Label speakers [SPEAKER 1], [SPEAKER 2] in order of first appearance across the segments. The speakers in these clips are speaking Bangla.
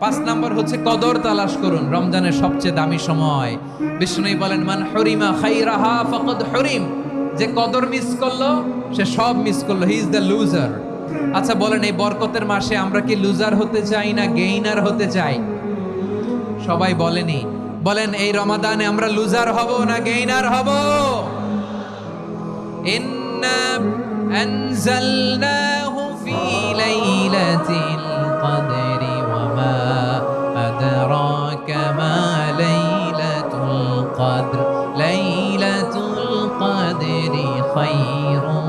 [SPEAKER 1] পাঁচ নাম্বার হচ্ছে কদর তালাশ করুন। রমজানের সবচেয়ে দামি সময়। বিষ্ণু বলেন, মান হরিমা খাইরাহা ফাকাদ হরিম, যে কদর মিস করলো সে সব মিস করলো, হি ইজ দ্য লুজার। আচ্ছা বলেন, এই বরকতের মাসে আমরা কি লুজার হতে চাই না গেইনার হতে চাই? সবাই বলেনি, বলেন এই রমাদানে আমরা লুজার হব না গেইনার হব? ইন্না আনজালনাহু ফি লাইলাতিল কদরি ওয়া মা আদরাকা মা লাইলাতুল কদর, লাইলাতুল কদরি খায়রুম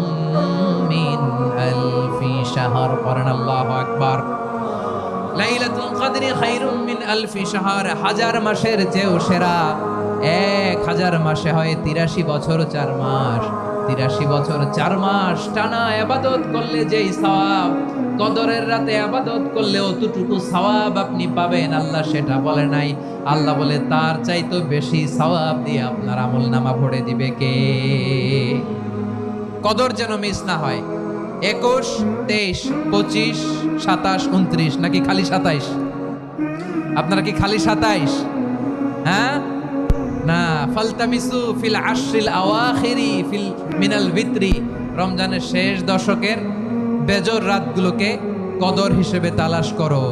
[SPEAKER 1] মিন আলফি শাহর। পড়েন আল্লাহু আকবার। লাইলাতুল কদরি খায়রুম মিন আলফি শাহর, হাজার মাসের চেয়েও সেরা। 1000 মাসে হয় 83 বছর 4 মাস। 83 বছর 4 মাস টানা ইবাদত করলে যেই সওয়াব, কদরের রাতে ইবাদত করলে অতটুকু সওয়াব আপনি পাবেন, আল্লাহ সেটা বলে নাই। আল্লাহ বলে তার চাইতে বেশি সওয়াব দিয়ে আপনার আমলনামা ভরে দিবে কে? কদর যেন মিস না হয়। 21, 23, 25, 27, 29 নাকি খালি 27? আপনারা কি খালি 27? হ্যাঁ না, ফালতামিসু ফিল আশরিল আওয়াখিরি ফিল মিনাল ভিতরি, রমজানের শেষ দশকের বেজর রাতগুলোকে কদর হিসেবে তালাশ করো।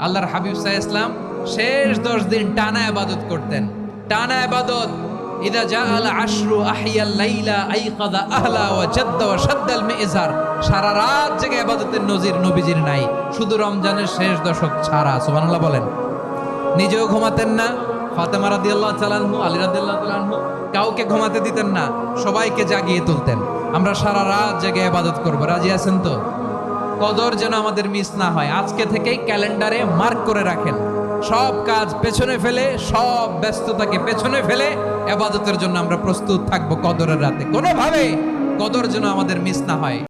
[SPEAKER 1] আল্লাহর হাবিব সাল্লাল্লাহু আলাইহি ওয়াসাল্লাম শেষ 10 দিন টানা ইবাদত করতেন, টানা ইবাদত। ইদা জাআল আশরু আহিয়াল লাইলা আইকাদা আহলা ওয়া জাদ্দা ওয়া শাদ্দাল মিজার, সারা রাত জেগে ইবাদতের নজির নবীজির নাই, শুধু রমজানের শেষ দশক ছাড়া। সুবহানাল্লাহ বলেন। নিজেও ঘুমাতেন না, ফাতেমা রাদিয়াল্লাহু তাআলা আনহু, আলী রাদিয়াল্লাহু তাআলা আনহু কাউকে ঘুমাতে দিতেন না, সবাইকে জাগিয়ে তুলতেন। আমরা সারা রাত জেগে ইবাদত করব, রাজি আছেন তো? কদর যেন আমাদের মিস না হয়। আজকে থেকেই ক্যালেন্ডারে মার্ক করে রাখেন, সব কাজ পেছনে ফেলে, সব ব্যস্ততাকে পেছনে ফেলে ইবাদতের জন্য আমরা প্রস্তুত থাকবো কদরের রাতে। কোনোভাবে কদর যেন আমাদের মিস না হয়।